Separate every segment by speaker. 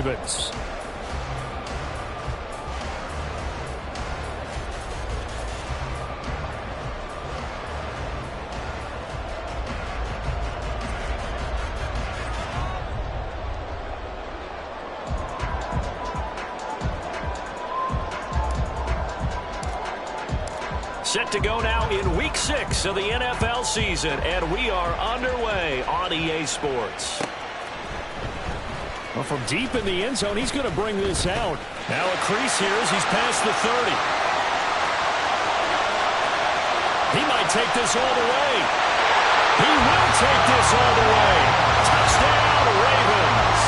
Speaker 1: Ravens.
Speaker 2: Set to go now in Week 6 of the NFL season, and we are underway on EA Sports.
Speaker 1: Well, from deep in the end zone, he's going to bring this out. Now a crease here as he's past the 30. He might take this all the way. He will take this all the way. Touchdown, Ravens.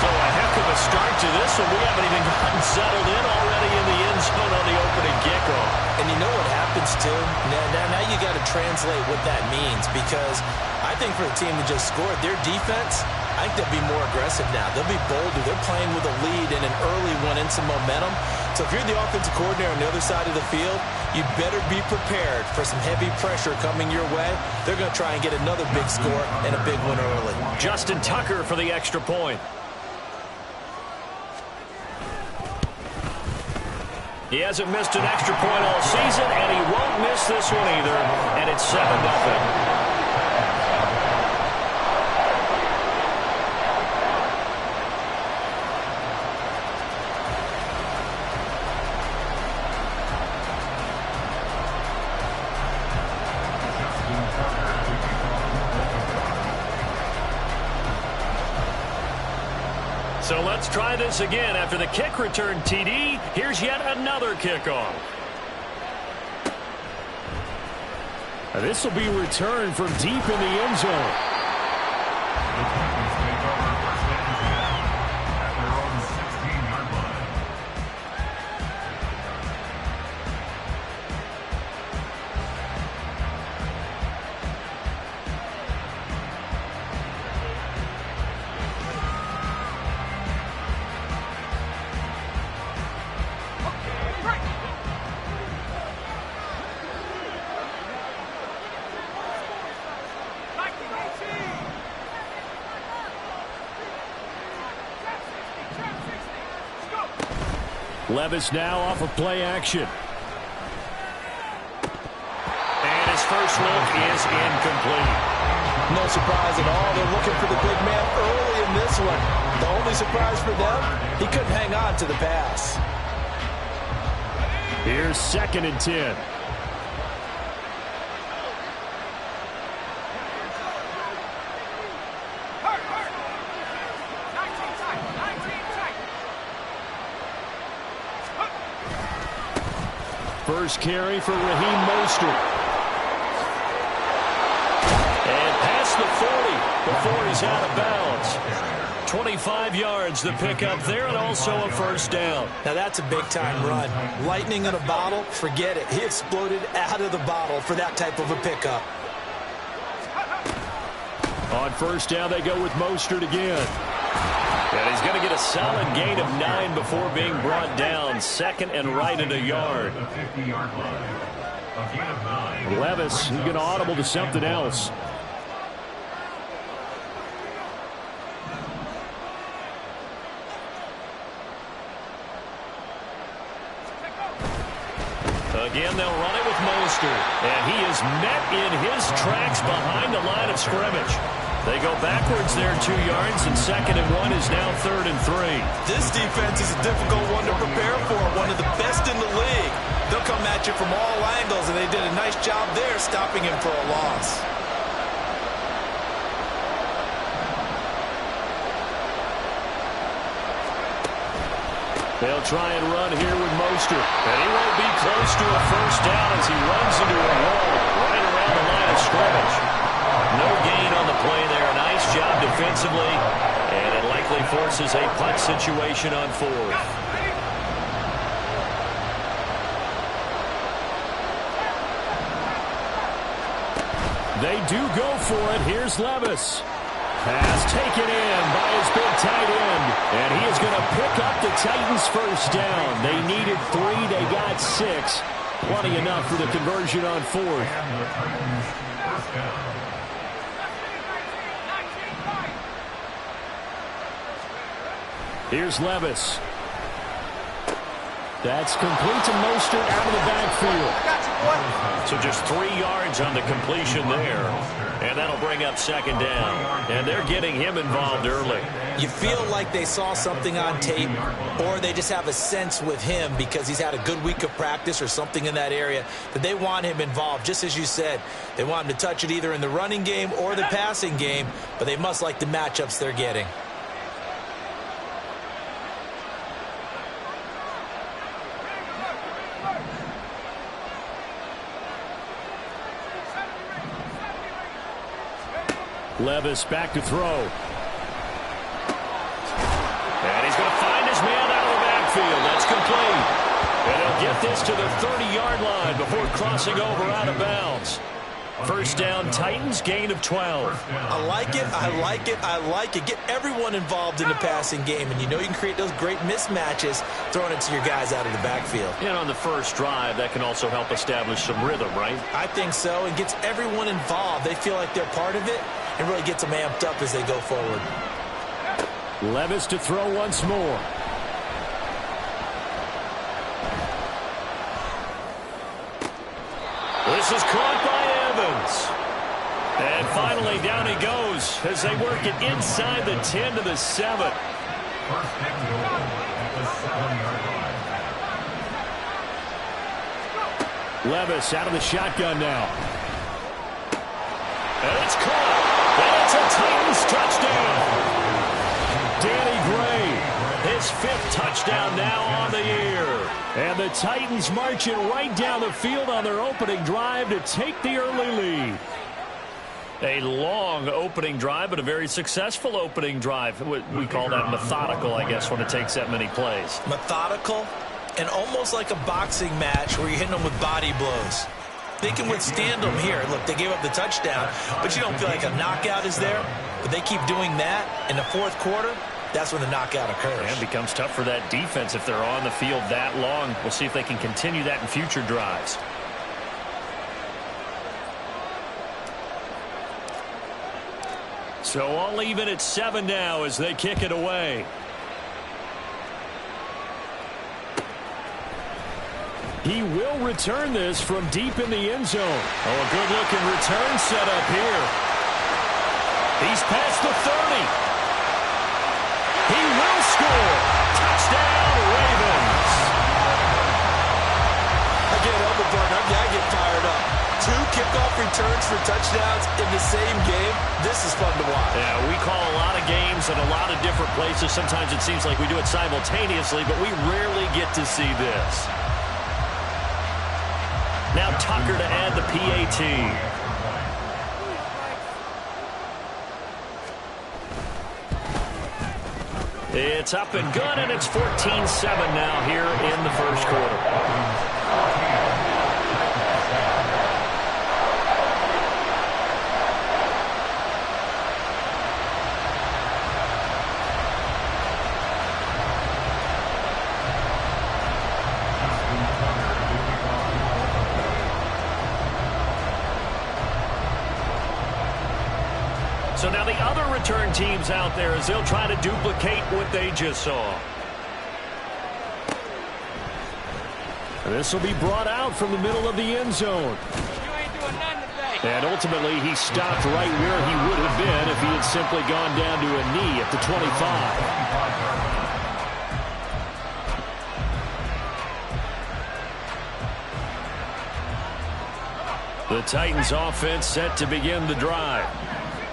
Speaker 2: So a heck of a start to this one. We haven't even gotten settled in already in the end zone on the opening kickoff.
Speaker 3: And you know what happens, too? Now you got to translate what that means, because I think for the team that just scored, their defense, I think they'll be more aggressive now. They'll be bolder. They're playing with a lead and an early one and some momentum. So if you're the offensive coordinator on the other side of the field, you better be prepared for some heavy pressure coming your way. They're going to try and get another big score and a big one early.
Speaker 2: Justin Tucker for the extra point. He hasn't missed an extra point all season, and he won't miss this one either. And it's 7-0. So let's try this again. After the kick return TD, here's yet another kickoff.
Speaker 1: This will be returned from deep in the end zone. Levis now off of play action.
Speaker 2: And his first look is incomplete.
Speaker 3: No surprise at all. They're looking for the big man early in this one. The only surprise for them, he couldn't hang on to the pass.
Speaker 1: Here's 2nd and 10. First carry for Raheem Mostert.
Speaker 2: And past the 40 before he's out of bounds. 25 yards the pickup there, and also a first down.
Speaker 3: Now that's a big-time run. Lightning in a bottle, forget it. He exploded out of the bottle for that type of a pickup.
Speaker 1: On first down, they go with Mostert again.
Speaker 2: And he's going to get a solid gain of 9 before being brought down. 2nd and right at a yard.
Speaker 1: Levis, he's going to audible to something else.
Speaker 2: Again, they'll run it with Mostert. And he is met in his tracks behind the line of scrimmage. They go backwards there 2 yards, and 2nd and 1 is now 3rd and 3.
Speaker 3: This defense is a difficult one to prepare for, one of the best in the league. They'll come at you from all angles, and they did a nice job there stopping him for a loss.
Speaker 1: They'll try and run here with Mostert.
Speaker 2: And he won't be close to a first down as he runs into a wall right around the line of scrimmage. No gain on the play there. Nice job defensively. And it likely forces a punt situation on 4th.
Speaker 1: They do go for it. Here's Levis. Pass taken in by his big tight end. And he is going to pick up the Titans' first down. They needed 3. They got 6. Plenty enough for the conversion on 4th. Here's Levis. That's complete to Mostert out of the backfield.
Speaker 2: So just 3 yards on the completion there. And that'll bring up second down. And they're getting him involved early.
Speaker 3: You feel like they saw something on tape, or they just have a sense with him because he's had a good week of practice or something in that area that they want him involved. Just as you said, they want him to touch it either in the running game or the passing game, but they must like the matchups they're getting.
Speaker 1: Levis back to throw.
Speaker 2: And he's going to find his man out of the backfield. That's complete. And he'll get this to the 30-yard line before crossing over out of bounds. First down, Titans, gain of 12.
Speaker 3: I like it, I like it, I like it. Get everyone involved in the passing game, and you know you can create those great mismatches throwing it to your guys out of the backfield.
Speaker 2: And on the first drive, that can also help establish some rhythm, right?
Speaker 3: I think so, and gets everyone involved. They feel like they're part of it, and really gets them amped up as they go forward.
Speaker 1: Levis to throw once more.
Speaker 2: This is caught by Evans. And finally, down he goes as they work it inside the 10 to the 7.
Speaker 1: Levis out of the shotgun now.
Speaker 2: And it's caught. And it's a Titans touchdown.
Speaker 1: Danny Gray,
Speaker 2: His 5th touchdown now on the year.
Speaker 1: and the Titans marching right down the field on their opening drive to take the early lead.
Speaker 2: A long opening drive, but a very successful opening drive. We call that methodical, I guess, when it takes that many plays.
Speaker 3: Methodical and almost like a boxing match where you're hitting them with body blows. They can withstand them here. Look, they gave up the touchdown, but you don't feel like a knockout is there. But they keep doing that in the fourth quarter. That's when the knockout occurs.
Speaker 2: And it becomes tough for that defense if they're on the field that long. We'll see if they can continue that in future drives. So all even at 7 now as they kick it away.
Speaker 1: He will return this from deep in the end zone.
Speaker 2: Oh, a good-looking return set up here. He's past the 30. He will score. Touchdown, Ravens.
Speaker 3: Again, Elderburn, I get fired up. 2 kickoff returns for touchdowns in the same game. This is fun to watch.
Speaker 2: Yeah, we call a lot of games in a lot of different places. Sometimes it seems like we do it simultaneously, but we rarely get to see this. Now Tucker to add the PAT. It's up and good, and it's 14-7 now here in the first quarter. So now the other return teams out there as they'll try to duplicate what they just saw.
Speaker 1: This will be brought out from the middle of the end zone. And ultimately, he stopped right where he would have been if he had simply gone down to a knee at the 25. The Titans offense set to begin the drive.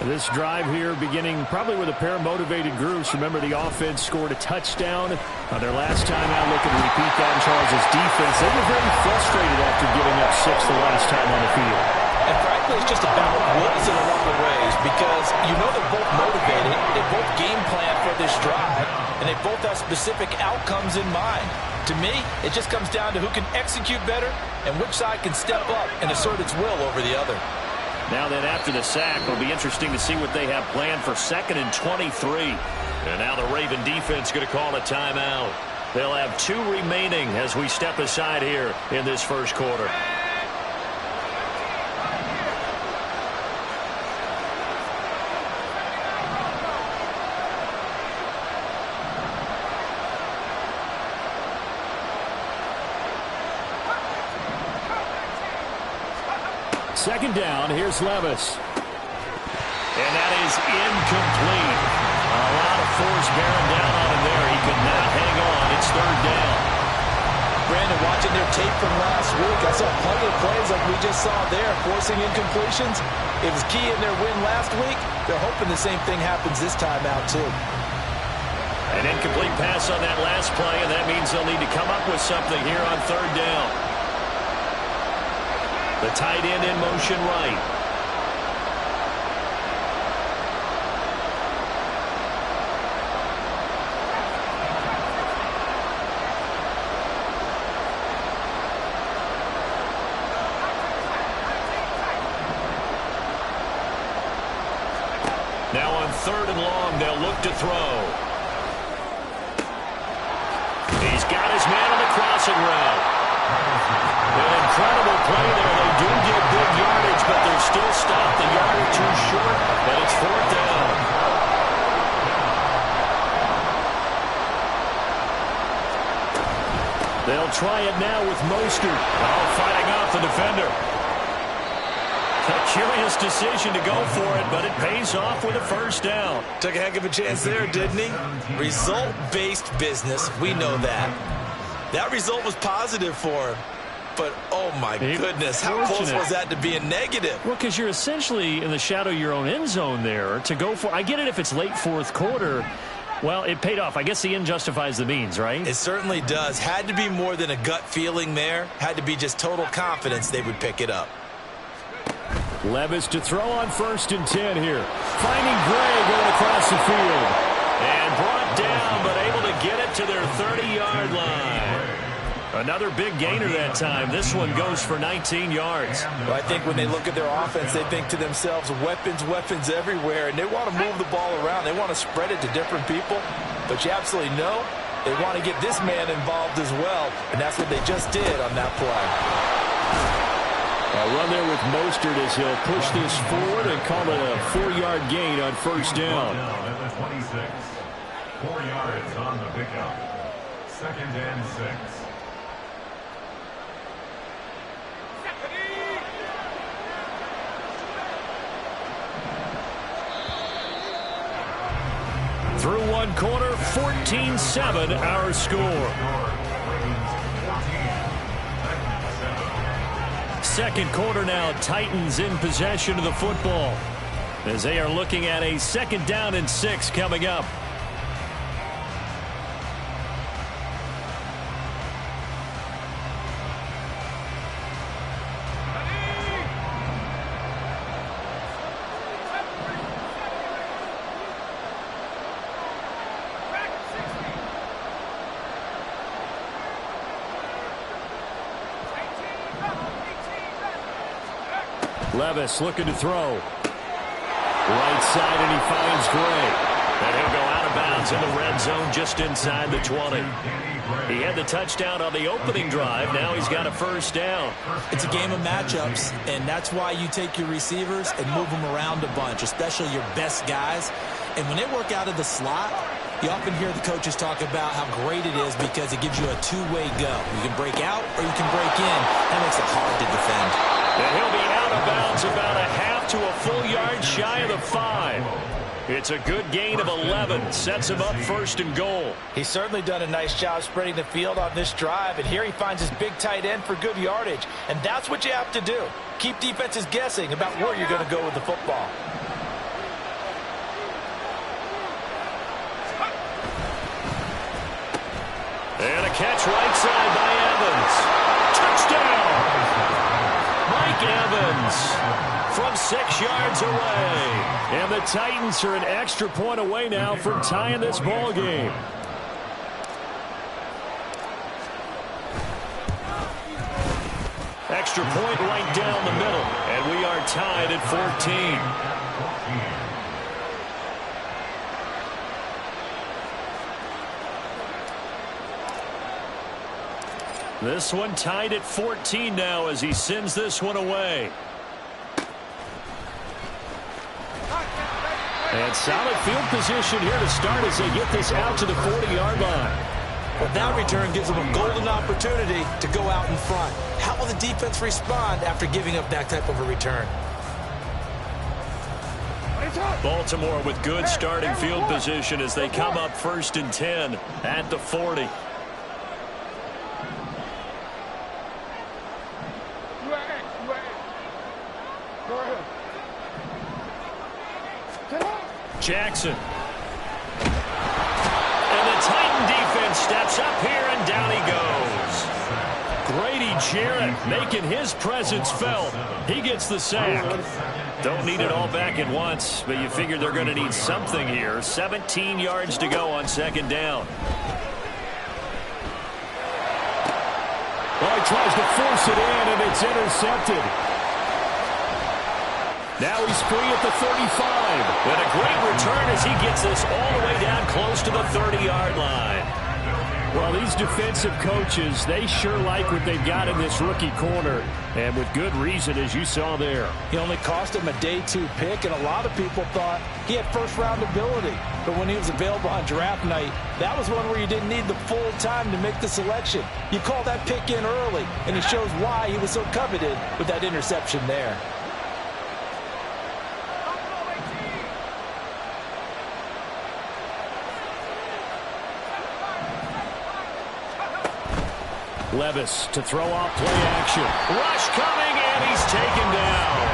Speaker 1: This drive here beginning probably with a pair of motivated groups. Remember, the offense scored a touchdown on their last time out. Looking to repeat that in Charles' defense. They were very frustrated after giving up 6 the last time on the field.
Speaker 3: And frankly, it's just about wills in a lot of ways because you know they're both motivated. They both game plan for this drive, and they both have specific outcomes in mind. To me, it just comes down to who can execute better and which side can step up and assert its will over the other.
Speaker 2: Now then, after the sack, it'll be interesting to see what they have planned for 2nd and 23. And now the Raven defense going to call a timeout. They'll have 2 remaining as we step aside here in this first quarter.
Speaker 1: second down. Here's Levis.
Speaker 2: And that is incomplete. A lot of force bearing down on him there. He could not hang on. It's third down.
Speaker 3: Brandon, watching their tape from last week, I saw plenty of plays like we just saw there, forcing incompletions. It was key in their win last week. They're hoping the same thing happens this time out, too.
Speaker 2: An incomplete pass on that last play, and that means they'll need to come up with something here on third down. The tight end in motion right. Now on third and long, they'll look to throw. He's got his man on the crossing route. An incredible play there. They do get big yardage, but they're still stopped a yard or two short, and it's fourth down.
Speaker 1: They'll try it now with Mostert.
Speaker 2: Oh, fighting off the defender. A curious decision to go for it, but it pays off with a first down.
Speaker 3: Took a heck of a chance there, didn't he? Result-based business, we know that. That result was positive for him. But, oh, my goodness, how close was that to being negative?
Speaker 1: Well, because you're essentially in the shadow of your own end zone there to go for. I get it if it's late fourth quarter. Well, it paid off. I guess the end justifies the means, right?
Speaker 3: It certainly does. Had to be more than a gut feeling there. Had to be just total confidence they would pick it up.
Speaker 1: Levis to throw on 1st and 10 here. Finding Gray going across the field.
Speaker 2: And brought down, but able to get it to their 30-yard line. Another big gainer that time. This one goes for 19 yards.
Speaker 3: Well, I think when they look at their offense, they think to themselves, weapons, weapons everywhere, and they want to move the ball around. They want to spread it to different people. But you absolutely know they want to get this man involved as well, and that's what they just did on that play.
Speaker 1: A run there with Mostert as he'll push this forward and call it a 4-yard gain on first down.
Speaker 4: At the 26. 4 yards on the pickup. 2nd and 6.
Speaker 1: Through one quarter, 14-7 our score. Second quarter now, Titans in possession of the football as they are looking at a 2nd down and 6 coming up. Levis looking to throw. Right side, and he finds Gray.
Speaker 2: And he'll go out of bounds in the red zone just inside the 20. He had the touchdown on the opening drive. Now he's got a first down.
Speaker 3: It's a game of matchups, and that's why you take your receivers and move them around a bunch, especially your best guys. And when they work out of the slot, you often hear the coaches talk about how great it is because it gives you a two-way go. You can break out or you can break in. That makes it hard to defend.
Speaker 2: And he'll be out of bounds about a half to a full yard shy of the 5. It's a good gain of 11. Sets him up 1st and goal.
Speaker 3: He's certainly done a nice job spreading the field on this drive, and here he finds his big tight end for good yardage. And that's what you have to do. Keep defenses guessing about where you're going to go with the football.
Speaker 2: And a catch right side by Evans. Touchdown! Mike Evans from 6 yards away.
Speaker 1: And the Titans are an extra point away now from tying this ball game.
Speaker 2: Extra point right down the middle. And we are tied at 14.
Speaker 1: This one tied at 14 now as he sends this one away. And solid field position here to start as they get this out to the 40-yard line.
Speaker 3: Well, that return gives them a golden opportunity to go out in front. How will the defense respond after giving up that type of a return?
Speaker 2: Baltimore with good starting field position as they come up 1st and 10 at the 40. Jackson. And the Titan defense steps up here, and down he goes.
Speaker 1: Grady Jarrett making his presence felt. He gets the sack.
Speaker 2: Don't need it all back at once, but you figure they're going to need something here. 17 yards to go on 2nd down.
Speaker 1: Well, he tries to force it in, and it's intercepted. Now he's free at the 35.
Speaker 2: And a great return as he gets this all the way down close to the 30-yard line.
Speaker 1: Well, these defensive coaches, they sure like what they've got in this rookie corner, and with good reason, as you saw there.
Speaker 3: He only cost him a day 2 pick, and a lot of people thought he had first-round ability. But when he was available on draft night, that was one where you didn't need the full time to make the selection. You call that pick in early, and it shows why he was so coveted with that interception there.
Speaker 1: Levis to throw off play action.
Speaker 2: Rush coming, and he's taken down.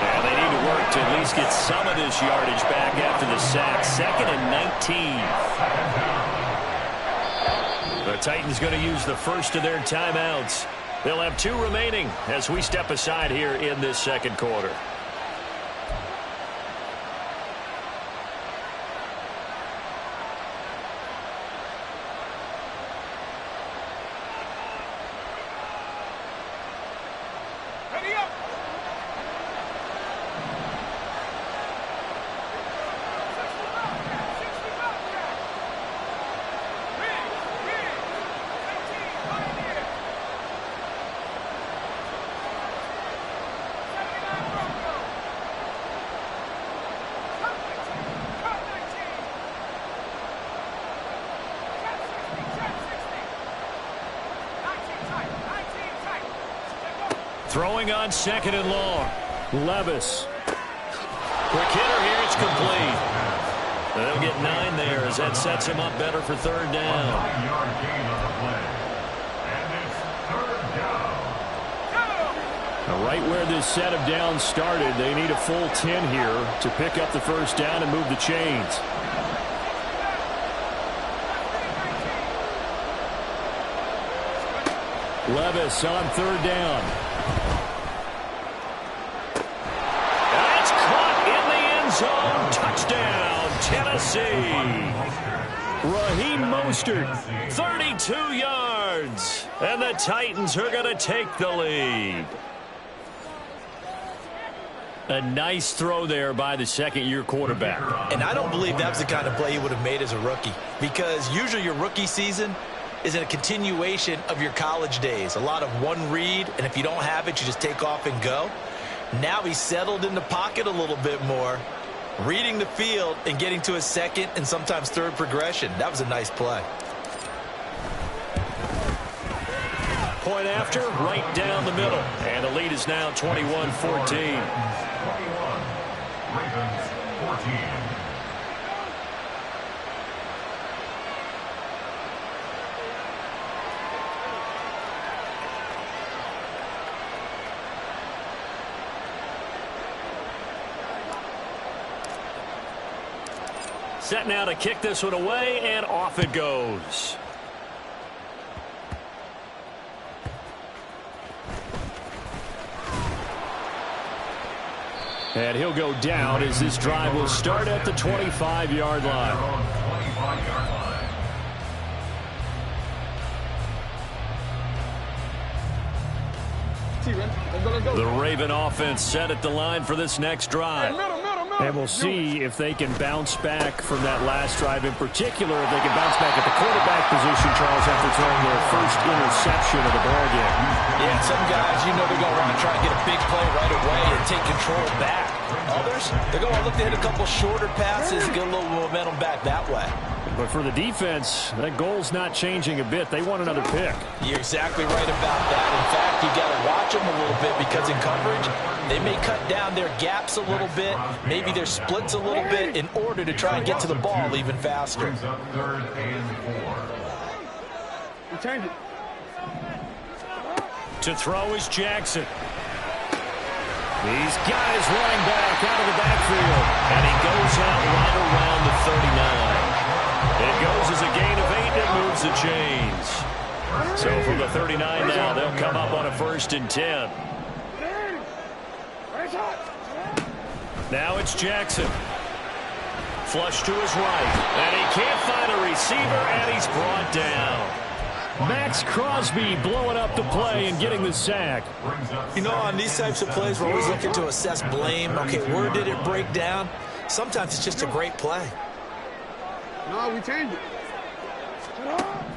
Speaker 2: And they need to work to at least get some of this yardage back after the sack. 2nd and 19. The Titans going to use the first of their timeouts. They'll have 2 remaining as we step aside here in this 2nd quarter. Throwing on 2nd and long.
Speaker 1: Levis.
Speaker 2: Quick hitter here, it's complete. They'll get 9 there as that sets him up better for 3rd down.
Speaker 4: 9-yard gain on the play. And it's 3rd down.
Speaker 1: Now, right where this set of downs started, they need a full 10 here to pick up the 1st down and move the chains. Levis on 3rd down.
Speaker 2: That's caught in the end zone. Touchdown, Tennessee.
Speaker 1: Raheem Mostert.
Speaker 2: 32 yards. And the Titans are going to take the lead.
Speaker 1: A nice throw there by the 2nd-year quarterback.
Speaker 3: And I don't believe that was the kind of play he would have made as a rookie, because usually your rookie season is a continuation of your college days. A lot of one read, and if you don't have it, you just take off and go. Now he's settled in the pocket a little bit more, reading the field and getting to his 2nd and sometimes 3rd progression. That was a nice play.
Speaker 2: Point after, right down the middle. And the lead is now 21-14.
Speaker 4: 21. Ravens 14.
Speaker 2: Set now to kick this one away, and off it goes.
Speaker 1: And he'll go down as this drive will start at the 25-yard line.
Speaker 4: 25-yard line.
Speaker 2: The Raven offense set at the line for this next drive.
Speaker 1: And we'll see if they can bounce back from that last drive. In particular, if they can bounce back at the quarterback position, Charles, after throwing their first interception of the ballgame.
Speaker 3: Yeah, some guys, you know they're going to want to try and get a big play right away and take control back. Others, they're going to look to hit a couple shorter passes, get a little momentum back that way.
Speaker 1: But for the defense, that goal's not changing a bit. They want another pick.
Speaker 3: You're exactly right about that. In fact, you got to watch them a little bit because in coverage, they may cut down their gaps a little bit, maybe their splits a little bit in order to try and get to the ball even faster.
Speaker 1: To throw is Jackson. He's got his running back out of the backfield.
Speaker 2: And he goes out right around the 39. It goes as a gain of 8 and moves the chains.
Speaker 1: So from the 39 now, they'll come up on a 1st and 10. Now it's Jackson. Flush to his right.
Speaker 2: And he can't find a receiver, and he's brought down.
Speaker 1: Max Crosby blowing up the play and getting the sack.
Speaker 3: You know, on these types of plays, we're always looking to assess blame. Okay, where did it break down? Sometimes it's just a great play.
Speaker 5: No, we changed it.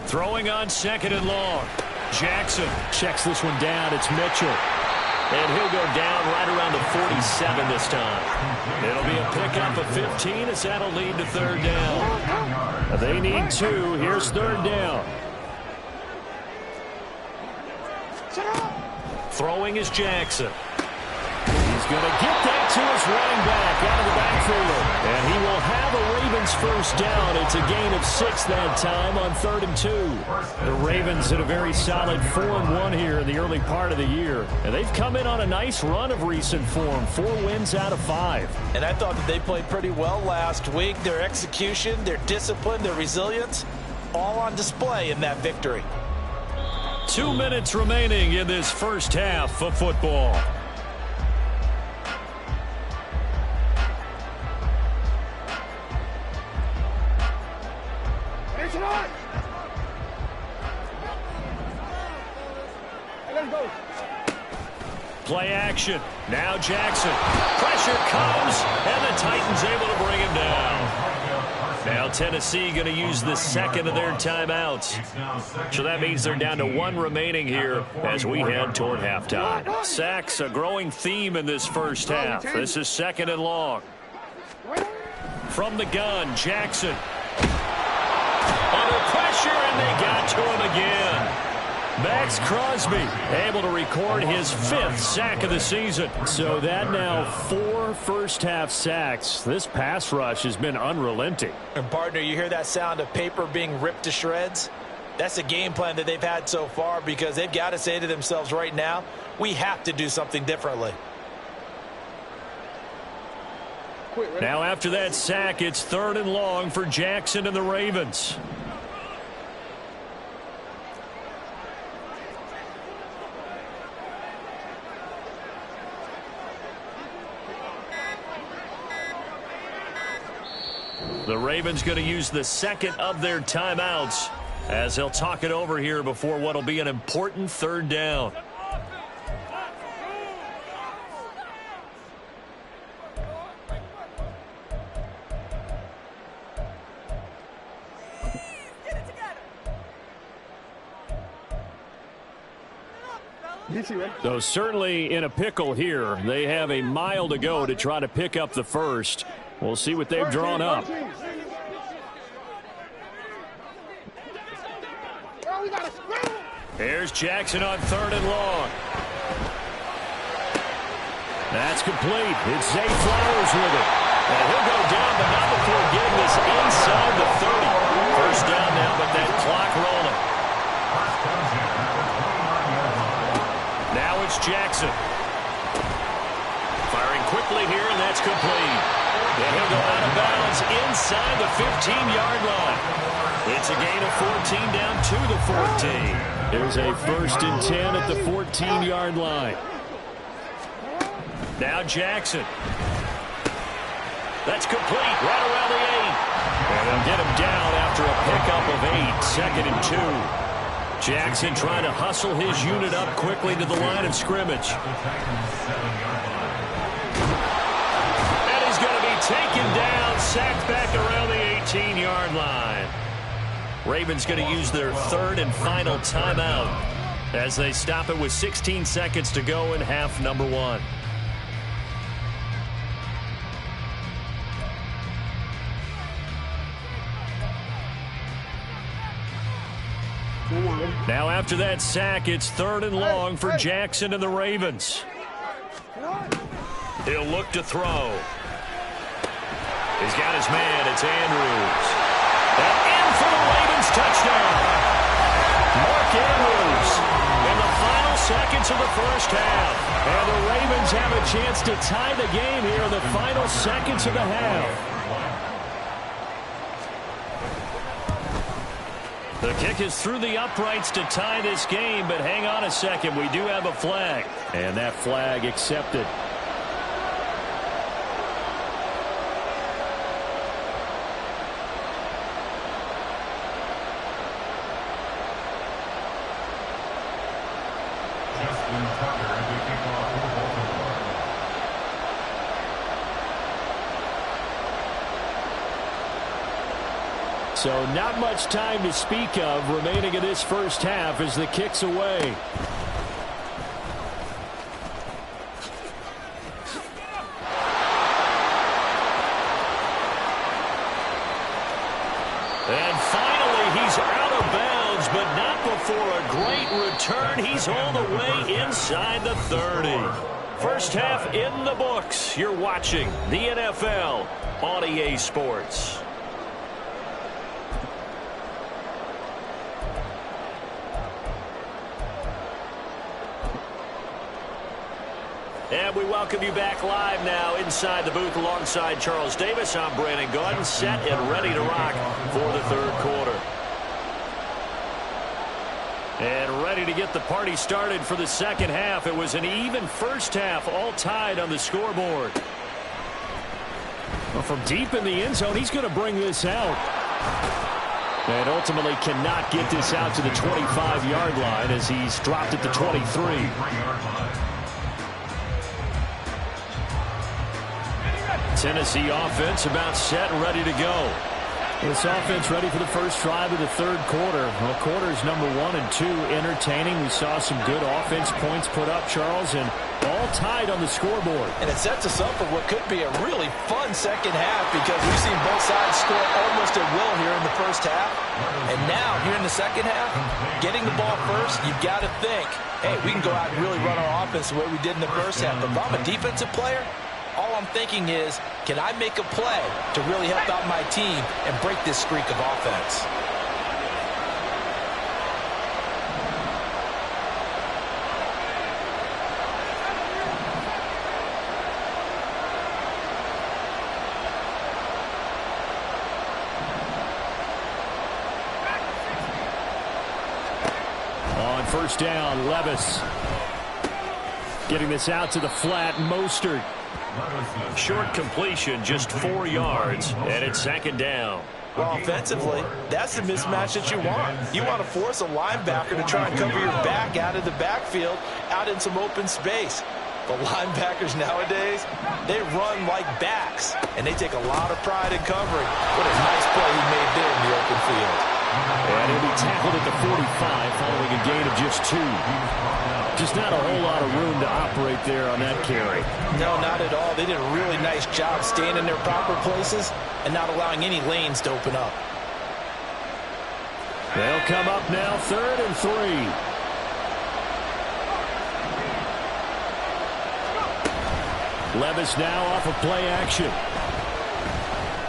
Speaker 1: Throwing on 2nd and long. Jackson checks this one down. It's Mitchell.
Speaker 2: And he'll go down right around the 47 this time.
Speaker 1: It'll be a pickup of 15 as that'll lead to 3rd down. They need 2. Here's 3rd down.
Speaker 2: Throwing is Jackson.
Speaker 1: He's going to get that to his running back out of the backfield. And he will have a Ravens 1st down. It's a gain of 6 that time on 3rd and 2. The Ravens in a very solid 4-1 here in the early part of the year. And they've come in on a nice run of recent form. 4 wins out of 5.
Speaker 3: And I thought that they played pretty well last week. Their execution, their discipline, their resilience, all on display in that victory.
Speaker 1: 2 minutes remaining in this 1st half of football. Play action. Now Jackson. Pressure comes, and the Titans able to bring him down. Now Tennessee going to use the 2nd of their timeouts. So that means they're down to 1 remaining here as we head toward halftime. Sacks, a growing theme in this 1st half. This is 2nd and long. From the gun, Jackson. Under pressure, and they got to him again. Max Crosby able to record his 5th sack of the season. So that now 4 first-half sacks. This pass rush has been unrelenting.
Speaker 3: And, partner, you hear that sound of paper being ripped to shreds? That's a game plan that they've had so far because they've got to say to themselves right now, we have to do something differently.
Speaker 1: Now after that sack, it's 3rd and long for Jackson and the Ravens. The Ravens going to use the 2nd of their timeouts as they'll talk it over here before what will be an important 3rd down. So certainly in a pickle here. They have a mile to go to try to pick up the 1st. We'll see what they've drawn up. Here's Jackson on 3rd and long. That's complete. It's Zay Flowers with it. And he'll go down, but not before getting this inside the 30. 1st down now, but that clock rolling. Now it's Jackson. Firing quickly here, and that's complete. And he'll go out of bounds inside the 15-yard line. It's a gain of 14 down to the 14. There's a 1st and 10 at the 14-yard line. Now Jackson. That's complete right around the 8. And they'll get him down after a pickup of 8. 2nd and 2. Jackson trying to hustle his unit up quickly to the line of scrimmage. And he's going to be taken down, sacked back around the 18-yard line. Ravens going to use their 3rd and final timeout as they stop it with 16 seconds to go in half number 1. Now after that sack, it's 3rd and long for Jackson and the Ravens.
Speaker 2: He'll look to throw. He's got his man. It's Andrews. And in for the Ravens touchdown.
Speaker 1: Mark Andrews in the final seconds of the first half. And the Ravens have a chance to tie the game here in the final seconds of the half. The kick is through the uprights to tie this game, but hang on a second. We do have a flag. And that flag accepted. So not much time to speak of remaining in this first half as the kick's away.
Speaker 2: And finally, he's out of bounds, but not before a great return. He's all the way inside the 30. First half in the books. You're watching the NFL on EA Sports. And we welcome you back live now inside the booth alongside Charles Davis. I'm Brandon Gaudin, set and ready to rock for the 3rd quarter.
Speaker 1: And ready to get the party started for the second half. It was an even first half, all tied on the scoreboard. Well, from deep in the end zone, he's going to bring this out. And ultimately cannot get this out to the 25-yard line as he's dropped at the 23. Tennessee offense about set and ready to go. This offense ready for the first drive of the 3rd quarter. Well, quarters number 1 and 2 entertaining. We saw some good offense points put up, Charles, and all tied on the scoreboard.
Speaker 3: And it sets us up for what could be a really fun second half because we've seen both sides score almost at will here in the first half. And now, here in the second half, getting the ball first, you've got to think, hey, we can go out and really run our offense the way we did in the first half. But if I'm a defensive player, all I'm thinking is, can I make a play to really help out my team and break this streak of offense?
Speaker 1: On first down, Levis getting this out to the flat. Mostert.
Speaker 2: Short completion, just 4 yards, and it's 2nd down.
Speaker 3: Well, offensively, that's the mismatch that you want. You want to force a linebacker to try and cover your back out of the backfield, out in some open space. But linebackers nowadays, they run like backs, and they take a lot of pride in covering. What a nice play he made there in the open field.
Speaker 1: And he'll be tackled at the 45 following a gain of just 2. Just not a whole lot of room to operate there on that carry.
Speaker 3: No, not at all. They did a really nice job staying in their proper places and not allowing any lanes to open up.
Speaker 1: They'll come up now 3rd and 3. Levis now off of play action.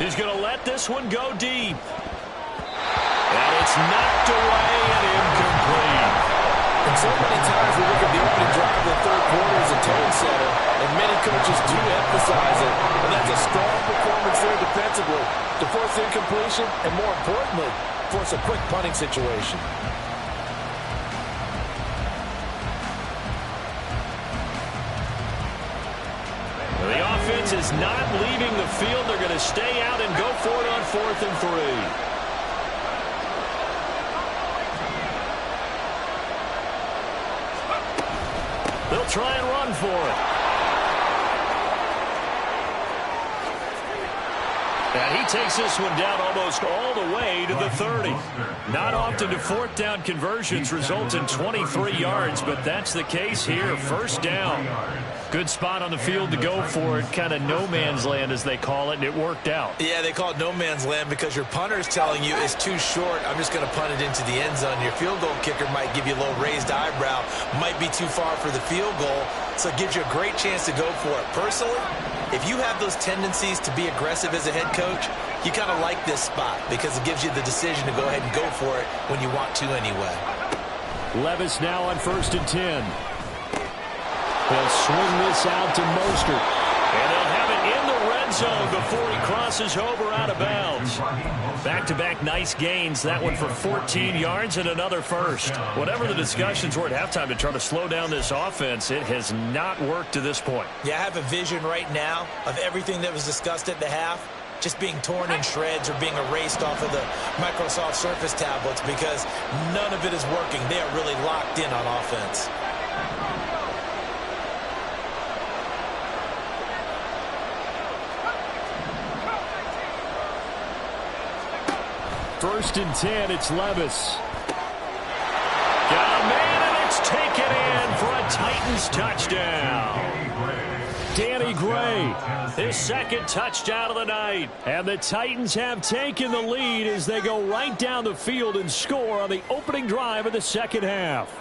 Speaker 2: He's going to let this one go deep. And it's knocked away and incomplete.
Speaker 3: And so many times we look at the opening drive of the 3rd quarter as a tone setter, and many coaches do emphasize it. And that's a strong performance there defensively to force incompletion and, more importantly, force a quick punting situation.
Speaker 2: The offense is not leaving the field. They're going to stay out and go for it on 4th and 3. They'll try and run for it.
Speaker 1: And he takes this one down almost all the way to the 30. Not often do fourth down conversions result in 23 yards, but that's the case here. First down. Good spot on the field to go for it. Kind of no man's land, as they call it, and it worked out.
Speaker 3: Yeah, they call it no man's land because your punter's telling you it's too short. I'm just going to punt it into the end zone. Your field goal kicker might give you a little raised eyebrow. Might be too far for the field goal, so it gives you a great chance to go for it. Personally, if you have those tendencies to be aggressive as a head coach, you kind of like this spot because it gives you the decision to go ahead and go for it when you want to anyway.
Speaker 1: Levis now on 1st and 10. They'll swing this out to Mostert. And they'll have it in the red zone before he crosses over out of bounds. Back-to-back nice gains. That one for 14 yards and another first. Whatever the discussions were at halftime to try to slow down this offense, it has not worked to this point.
Speaker 3: Yeah, I have a vision right now of everything that was discussed at the half just being torn in shreds or being erased off of the Microsoft Surface tablets because none of it is working. They are really locked in on offense.
Speaker 1: First and 10, it's Levis. Got a man, and it's taken in for a Titans touchdown. Danny Gray, his second touchdown of the night. And the Titans have taken the lead as they go right down the field and score on the opening drive of the second half.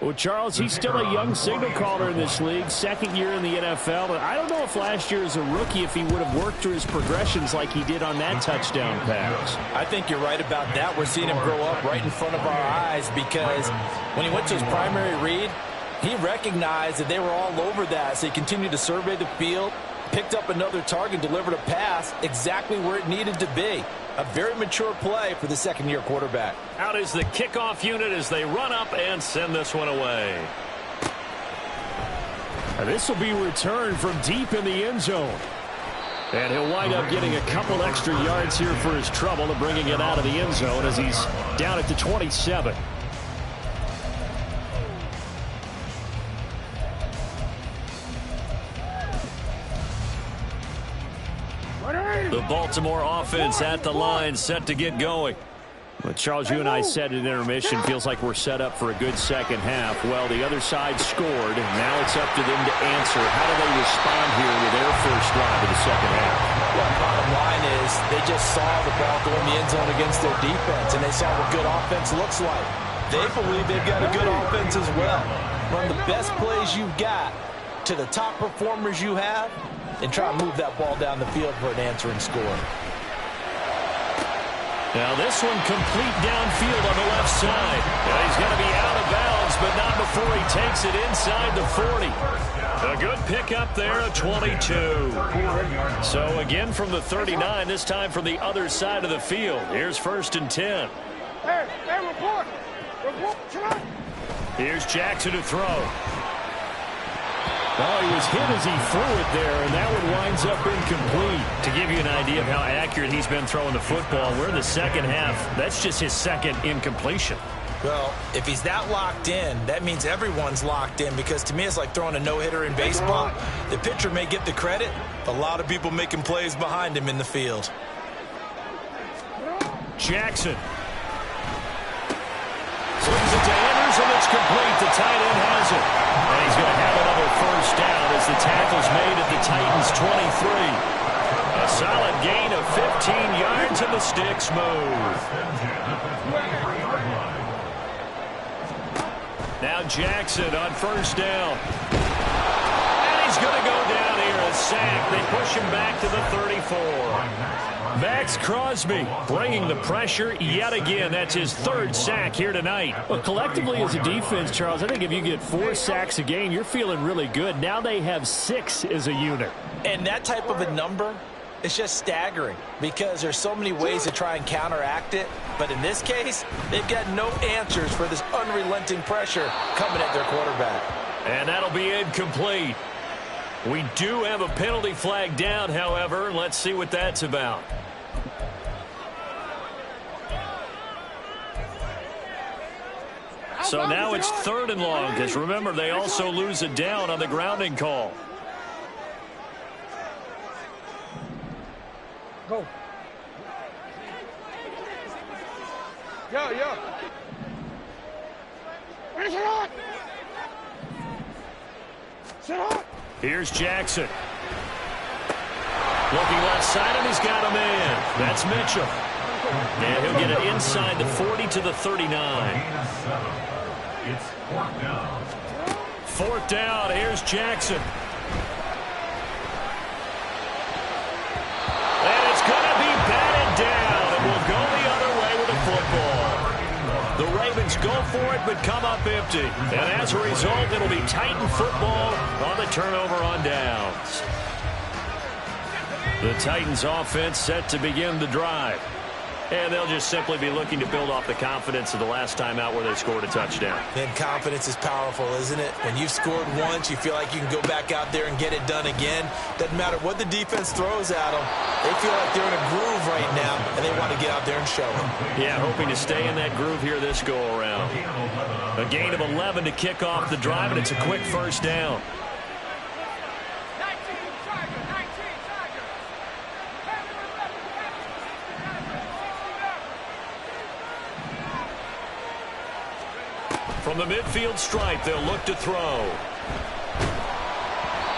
Speaker 1: Well, Charles, he's still a young signal caller in this league, second year in the NFL. But I don't know if last year as a rookie, if he would have worked through his progressions like he did on that touchdown pass.
Speaker 3: I think you're right about that. We're seeing him grow up right in front of our eyes because when he went to his primary read, he recognized that they were all over that. So he continued to survey the field, picked up another target, delivered a pass exactly where it needed to be. A very mature play for the second-year quarterback.
Speaker 1: Out is the kickoff unit as they run up and send this one away. And this will be returned from deep in the end zone. And he'll wind up getting a couple extra yards here for his trouble and bringing it out of the end zone as he's down at the 27. The Baltimore offense at the line, set to get going. Well, Charles, you and I said at intermission, feels like we're set up for a good second half. Well, the other side scored. Now it's up to them to answer. How do they respond here with their first drive of the second half?
Speaker 3: Well, bottom line is they just saw the ball go in the end zone against their defense, and they saw what good offense looks like. They believe they've got a good offense as well. Run the best plays you've got to the top performers you have, and try to move that ball down the field for an answering score.
Speaker 1: Now this one complete downfield on the left side. Now he's going to be out of bounds, but not before he takes it inside the 40. A good pickup there, a 22. So again from the 39, this time from the other side of the field. Here's 1st and 10.
Speaker 5: Hey, report.
Speaker 1: Here's Jackson to throw. Oh, he was hit as he threw it there, and that one winds up incomplete. To give you an idea of how accurate he's been throwing the football, we're in the second half. That's just his second incompletion.
Speaker 3: Well, if he's that locked in, that means everyone's locked in because to me it's like throwing a no-hitter in baseball. The pitcher may get the credit, but a lot of people making plays behind him in the field.
Speaker 1: Jackson. Swings it to Anders, and it's complete. The tight end has it. And he's going to have another first down as the tackle's made at the Titans' 23. A solid gain of 15 yards, and the sticks move. Now Jackson on first down. And he's going to go down here, a sack. They push him back to the 34. Max Crosby bringing the pressure yet again. That's his third sack here tonight. Well, collectively as a defense, Charles, I think if you get 4 sacks a game, you're feeling really good. Now they have 6 as a unit.
Speaker 3: And that type of a number is just staggering because there's so many ways to try and counteract it. But in this case, they've got no answers for this unrelenting pressure coming at their quarterback.
Speaker 1: And that'll be incomplete. We do have a penalty flag down, however. Let's see what that's about. So now it's 3rd and long, because remember, they also lose it down on the grounding call.
Speaker 5: Go. Yo. Finish it on. Sit on.
Speaker 1: Here's Jackson. Looking left side, and he's got a man. That's Mitchell. And he'll get it inside the 40 to the 39.
Speaker 4: It's fourth down.
Speaker 1: Fourth down. Here's Jackson. And it's going to be batted down. And we'll go the other way with the football. The Ravens go for it, but come up empty. And as a result, it'll be Titan football on the turnover on downs. The Titans offense set to begin the drive. And they'll just simply be looking to build off the confidence of the last time out where they scored a touchdown.
Speaker 3: And confidence is powerful, isn't it? When you've scored once, you feel like you can go back out there and get it done again. Doesn't matter what the defense throws at them. They feel like they're in a groove right now, and they want to get out there and show them.
Speaker 1: Yeah, hoping to stay in that groove here this go-around. A gain of 11 to kick off the drive, and it's a quick first down. From the midfield stripe, they'll look to throw.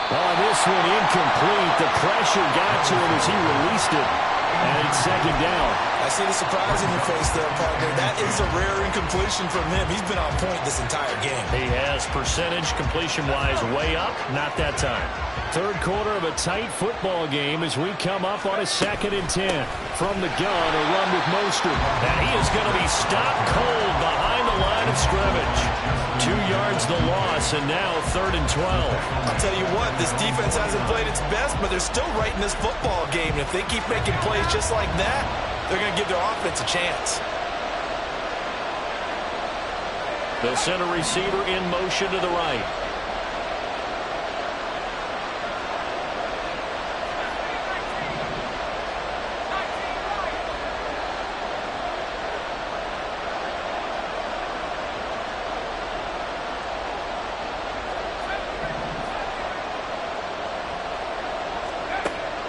Speaker 1: Oh, this one incomplete. The pressure got to him as he released it. And it's second down.
Speaker 3: I see the surprise in your face there, partner. That is a rare incompletion from him. He's been on point this entire game.
Speaker 1: He has percentage completion-wise way up. Not that time. Third quarter of a tight football game as we come up on a 2nd and 10. From the gun, a run with Mostert. And he is going to be stopped cold behind the line of scrimmage. 2 yards the loss, and now 3rd and 12.
Speaker 3: I'll tell you what, this defense hasn't played its best, but they're still right in this football game. And if they keep making plays just like that, they're going to give their offense a chance.
Speaker 1: They'll send a receiver in motion to the right.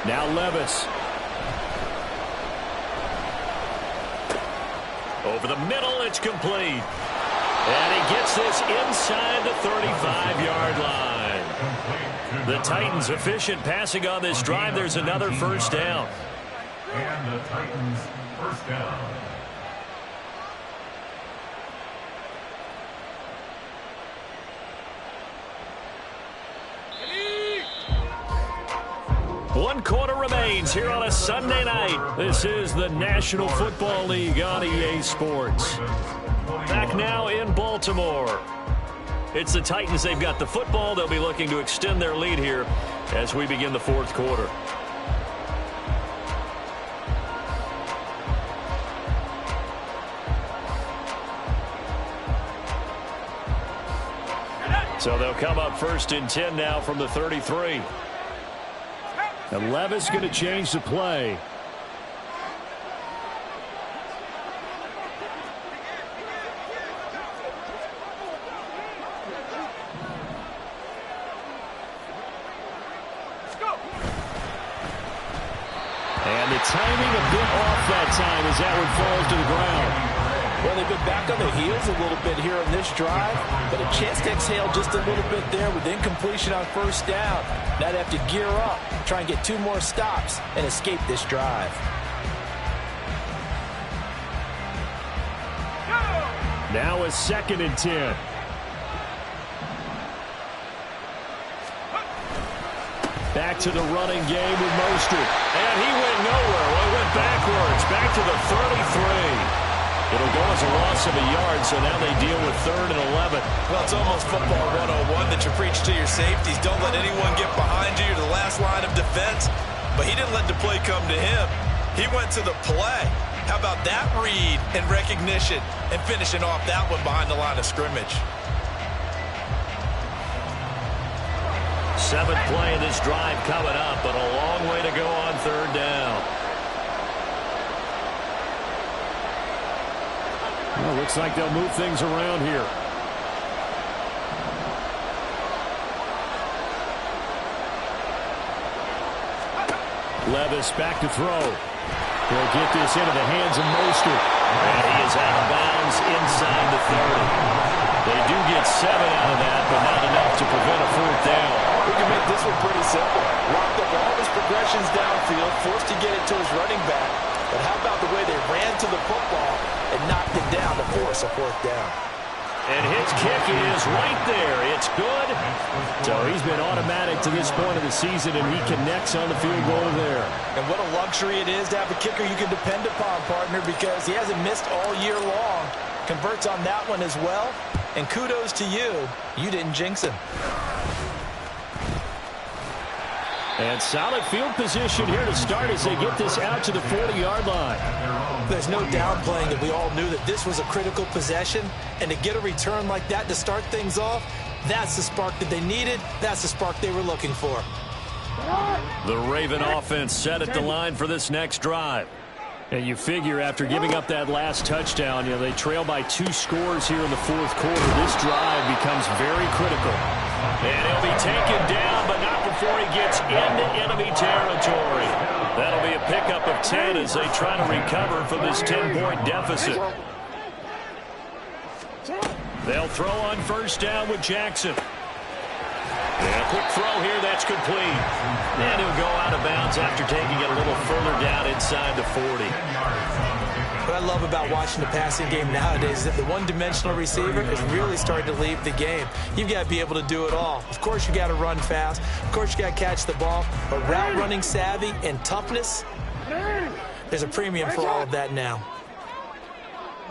Speaker 1: Now Levis. Over the middle, it's complete. And he gets this inside the 35-yard line. The Titans efficient passing on this drive. There's another first down.
Speaker 4: And the Titans first down.
Speaker 1: One quarter remains here on a Sunday night. This is the National Football League on EA Sports. Back now in Baltimore. It's the Titans. They've got the football. They'll be looking to extend their lead here as we begin the fourth quarter. So they'll come up 1st and 10 now from the 33. And Levis going to change the play. And the timing a bit off that time as that one falls to the ground.
Speaker 3: Well, they've been back on their heels a little bit here in this drive, but a chance to exhale just a little bit there with incompletion on first down. Now they have to gear up, try and get 2 more stops, and escape this drive.
Speaker 1: Now a 2nd and 10. Back to the running game with Mostert. And he went nowhere. Well, he went backwards. Back to the 33. It'll go as a loss of a yard, so now they deal with 3rd and 11.
Speaker 3: Well, it's almost football 101 that you preach to your safeties. Don't let anyone get behind you. You're the last line of defense. But he didn't let the play come to him. He went to the play. How about that read and recognition and finishing off that one behind the line of scrimmage?
Speaker 1: 7th play of this drive coming up, but a long way to go on 3rd down. Well, looks like they'll move things around here. Levis back to throw. He'll get this into the hands of Mostert.
Speaker 2: And he is out of bounds inside the 30. They do get 7 out of that, but not enough to prevent a 4th down.
Speaker 3: We can make this one pretty simple. Locked up all his progressions downfield, forced to get it to his running back. But how about the way they ran to the football and knocked it down to force a 4th down?
Speaker 1: And his kick is right there. It's good. So he's been automatic to this point of the season, and he connects on the field goal there.
Speaker 3: And what a luxury it is to have a kicker you can depend upon, partner, because he hasn't missed all year long. Converts on that one as well. And kudos to you. You didn't jinx him.
Speaker 1: And solid field position here to start as they get this out to the 40-yard line.
Speaker 3: There's no downplaying that we all knew that this was a critical possession. And to get a return like that to start things off, that's the spark that they needed. That's the spark they were looking for.
Speaker 1: The Raven offense set at the line for this next drive. And you figure after giving up that last touchdown, they trail by 2 scores here in the 4th quarter. This drive becomes very critical.
Speaker 2: And he'll be taken down, but not before he gets into enemy territory. That'll be a pickup of 10 as they try to recover from this 10-point deficit. They'll throw on 1st down with Jackson. And a quick throw here, that's complete. And he'll go out of bounds after taking it a little further down inside the 40.
Speaker 3: What I love about watching the passing game nowadays is that the one-dimensional receiver is really starting to leave the game. You've got to be able to do it all. Of course, you got to run fast. Of course, you got to catch the ball. But route running savvy and toughness, there's a premium for all of that now.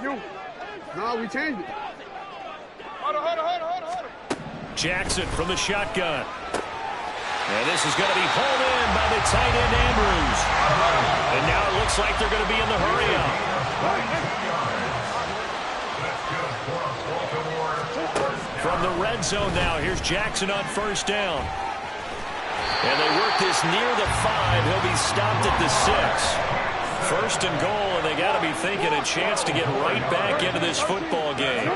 Speaker 5: No, we changed it. Hold on.
Speaker 1: Jackson from the shotgun. And this is going to be hauled in by the tight end, Andrews. And now it looks like they're going to be in the hurry-up. From the red zone now, here's Jackson on 1st down.
Speaker 2: And they work this near the 5. He'll be stopped at the 6. 1st and goal, and they got to be thinking a chance to get right back into this football game.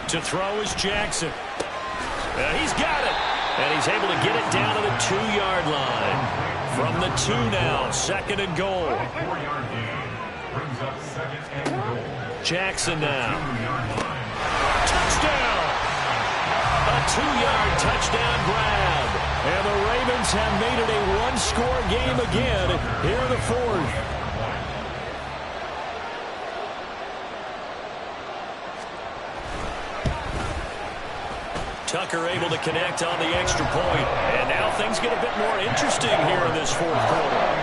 Speaker 1: To throw is Jackson. He's got it. And he's able to get it down to the 2-yard line. From the 2 now, 2nd and goal. Jackson now. Touchdown! A 2-yard touchdown grab. And the Ravens have made it a 1-score game again here in the 4th.
Speaker 2: Tucker able to connect on the extra point. And now things get a bit more interesting here in this 4th quarter.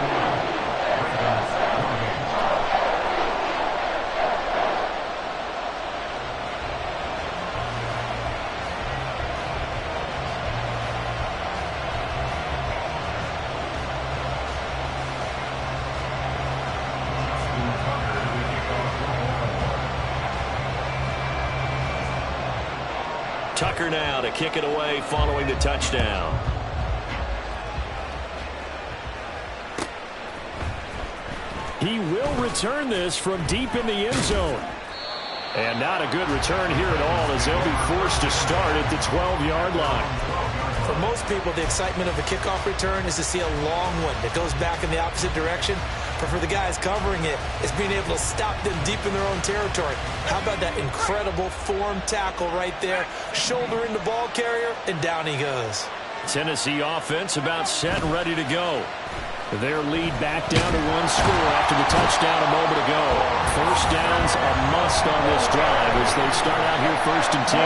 Speaker 2: Tucker now to kick it away following the touchdown.
Speaker 1: He will return this from deep in the end zone. And not a good return here at all as they'll be forced to start at the 12-yard line.
Speaker 3: For most people, the excitement of a kickoff return is to see a long one that goes back in the opposite direction. But for the guys covering it, it's being able to stop them deep in their own territory. How about that incredible form tackle right there? Shoulder in the ball carrier, and down he goes.
Speaker 1: Tennessee offense about set and ready to go. Their lead back down to 1 score after the touchdown a moment ago. 1st down's a must on this drive as they start out here 1st and 10.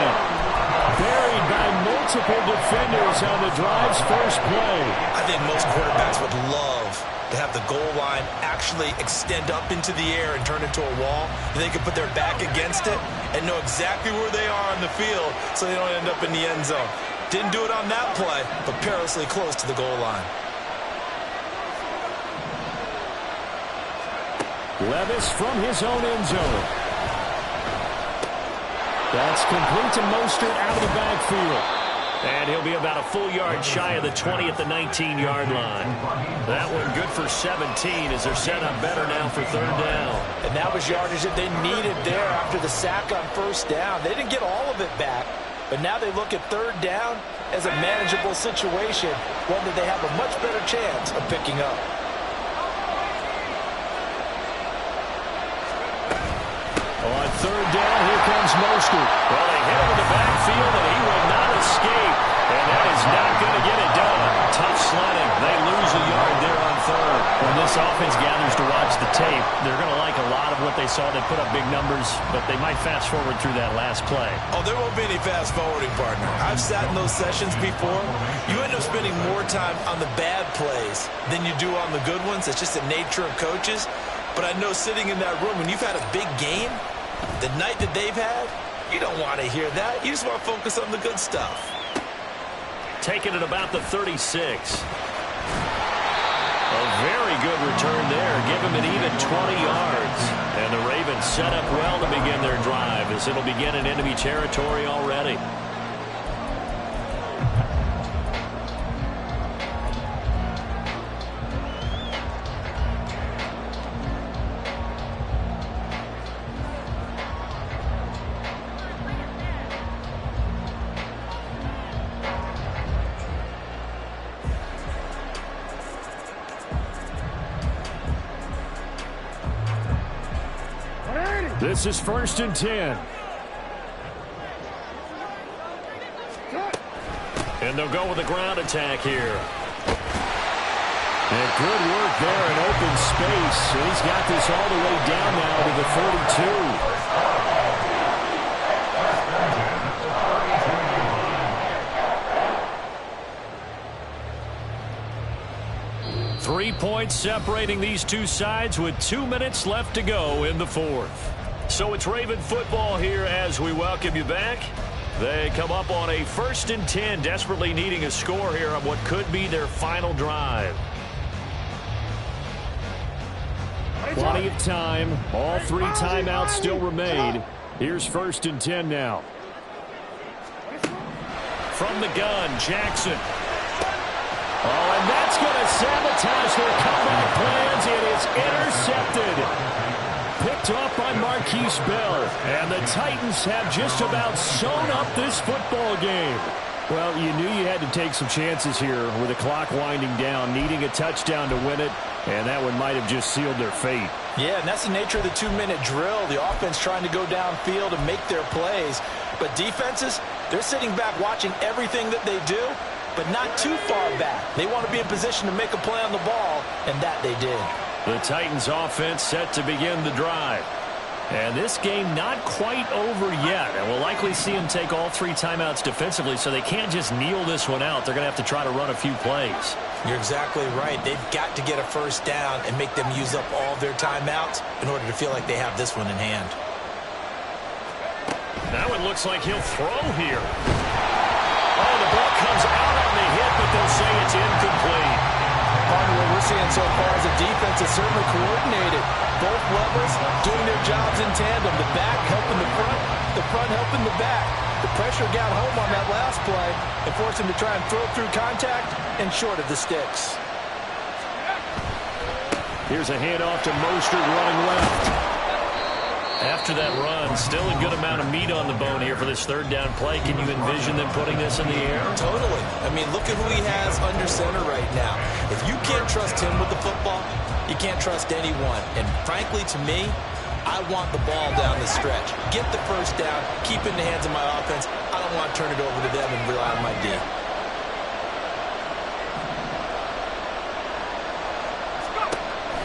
Speaker 1: Buried by multiple defenders on the drive's first play.
Speaker 3: I think most quarterbacks would love to have the goal line actually extend up into the air and turn into a wall. They can put their back against it and know exactly where they are on the field so they don't end up in the end zone. Didn't do it on that play, but perilously close to the goal line.
Speaker 1: Levis from his own end zone. That's complete to Mostert out of the backfield.
Speaker 2: And he'll be about a full yard shy of the 20 at the 19-yard line. That one good for 17 as they're set up better now for 3rd down.
Speaker 3: And that was yardage that they needed there after the sack on 1st down. They didn't get all of it back, But now they look at third down as a manageable situation, one that they have a much better chance of picking up.
Speaker 1: On third down, here comes Mostert.
Speaker 2: Well, they hit him in the backfield, and he will not escape. And that is not going to get it done. Tough sledding. They lose a yard there on third.
Speaker 1: When this offense gathers to watch the tape, they're going to like a lot of what they saw. They put up big numbers, but they might fast forward through that last play.
Speaker 3: Oh, there won't be any fast forwarding, partner. I've sat in those sessions before. You end up spending more time on the bad plays than you do on the good ones. It's just the nature of coaches. But I know sitting in that room, when you've had a big game, the night that they've had, you don't want to hear that. You just want to focus on the good stuff.
Speaker 2: Taking it about the 36. A very good return there. Give him an even 20 yards. And the Ravens set up well to begin their drive, as it'll begin in enemy territory already.
Speaker 1: This is 1st and 10.
Speaker 2: And they'll go with a ground attack here.
Speaker 1: And good work there in open space. And he's got this all the way down now to the 42.
Speaker 2: 3 points separating these two sides with 2 minutes left to go in the fourth. So it's Raven football here as we welcome you back. They come up on a 1st and 10, desperately needing a score here on what could be their final drive.
Speaker 1: Plenty of time. All 3 timeouts still remain. Here's 1st and 10 now.
Speaker 2: From the gun, Jackson.
Speaker 1: Oh, and that's going to sabotage their comeback plans. It is intercepted. Picked off by Marquise Bell. And the Titans have just about sewn up this football game. Well, you knew you had to take some chances here with the clock winding down, needing a touchdown to win it, and that one might have just sealed their fate.
Speaker 3: Yeah, and that's the nature of the 2-minute drill. The offense trying to go downfield and make their plays. But defenses, they're sitting back watching everything that they do, but not too far back. They want to be in position to make a play on the ball, and that they did.
Speaker 2: The Titans offense set to begin the drive. And this game not quite over yet. And we'll likely see them take all 3 timeouts defensively, so they can't just kneel this one out. They're going to have to try to run a few plays.
Speaker 3: You're exactly right. They've got to get a first down and make them use up all of their timeouts in order to feel like they have this one in hand.
Speaker 2: That one looks like he'll throw here. Oh, the ball comes out on the hit, but they'll say it's incomplete.
Speaker 3: Partner, what we're seeing so far is a defense that's certainly coordinated. Both levels doing their jobs in tandem. The back helping the front helping the back. The pressure got home on that last play and forced him to try and throw through contact and short of the sticks.
Speaker 1: Here's a handoff to Mostert running left.
Speaker 2: After that run, still a good amount of meat on the bone here for this 3rd down play. Can you envision them putting this in the air?
Speaker 3: Totally. I mean, look at who he has under center right now. If you can't trust him with the football, you can't trust anyone. And frankly, to me, I want the ball down the stretch. Get the first down, keep it in the hands of my offense. I don't want to turn it over to them and rely on my D.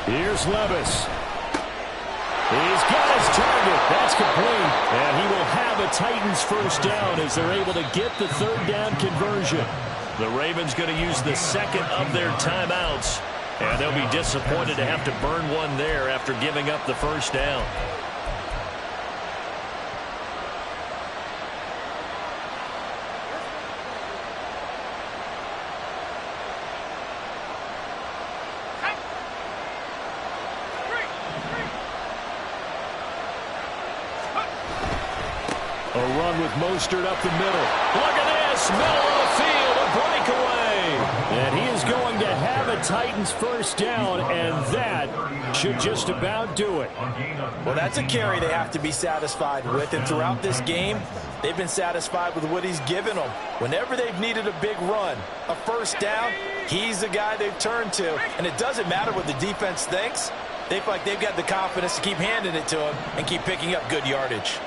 Speaker 1: Here's Levis. He's got his target. That's complete. And he will have a Titans first down as they're able to get the 3rd down conversion.
Speaker 2: The Ravens going to use the 2nd of their timeouts. And they'll be disappointed to have to burn one there after giving up the first down.
Speaker 1: A run with Mostert up the middle.
Speaker 2: Look at this, middle of the field, a breakaway.
Speaker 1: And he is going to have a Titans first down, and that should just about do it.
Speaker 3: Well, that's a carry they have to be satisfied with, and throughout this game, they've been satisfied with what he's given them. Whenever they've needed a big run, a first down, he's the guy they've turned to. And it doesn't matter what the defense thinks. They feel like they've got the confidence to keep handing it to him and keep picking up good yardage.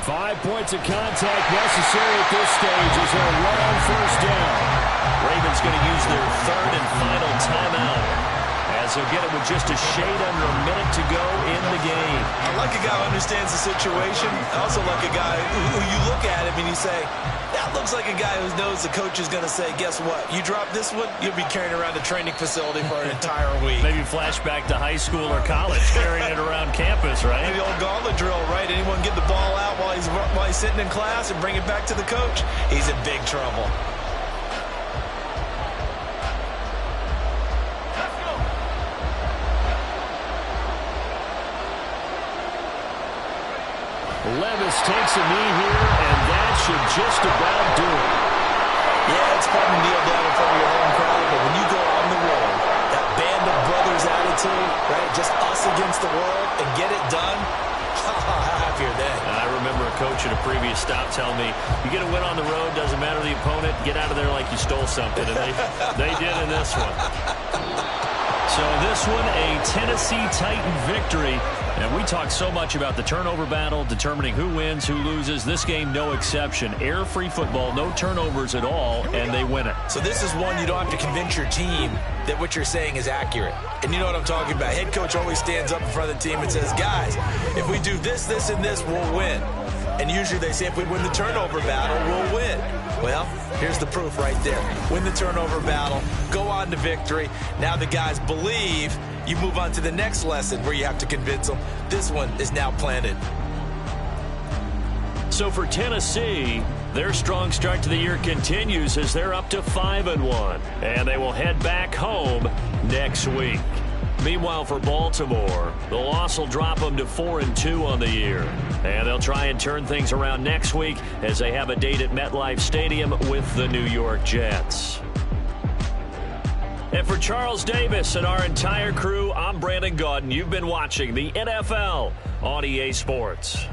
Speaker 1: 5 points of contact necessary at this stage as a long first down.
Speaker 2: Ravens going to use their third and final timeout as they'll get it with just a shade under a minute to go in the game.
Speaker 3: I like a guy who understands the situation. I also like a guy who you look at him and you say, that looks like a guy who knows the coach is going to say, guess what? You drop this one, you'll be carrying around a training facility for an entire week.
Speaker 2: Maybe flashback to high school or college, carrying it around campus, right?
Speaker 3: Maybe the old gauntlet drill, right? Anyone get the ball out while he's sitting in class and bring it back to the coach? He's in big trouble.
Speaker 1: Levis takes a knee here, and that should just about do it.
Speaker 3: Yeah, it's fun to kneel down in front of your home crowd, but when you go on the road, that band of brothers attitude, right, just us against the world, and get it done, how happy are they?
Speaker 2: I remember a coach at a previous stop telling me, you get a win on the road, doesn't matter the opponent, get out of there like you stole something, and they did in this one. So this one, a Tennessee Titan victory. And we talk so much about the turnover battle, determining who wins, who loses. This game, no exception. Air-free football, no turnovers at all, and they win it.
Speaker 3: So this is one you don't have to convince your team that what you're saying is accurate. And you know what I'm talking about. Head coach always stands up in front of the team and says, guys, if we do this, this, and this, we'll win. And usually they say if we win the turnover battle, we'll win. Well, here's the proof right there. Win the turnover battle, go on to victory. Now the guys believe. You move on to the next lesson where you have to convince them. This one is now planted.
Speaker 2: So for Tennessee, their strong start to the year continues as they're up to 5-1. And they will head back home next week. Meanwhile, for Baltimore, the loss will drop them to 4-2 on the year. And they'll try and turn things around next week as they have a date at MetLife Stadium with the New York Jets. And for Charles Davis and our entire crew, I'm Brandon Gaudin. You've been watching the NFL on EA Sports.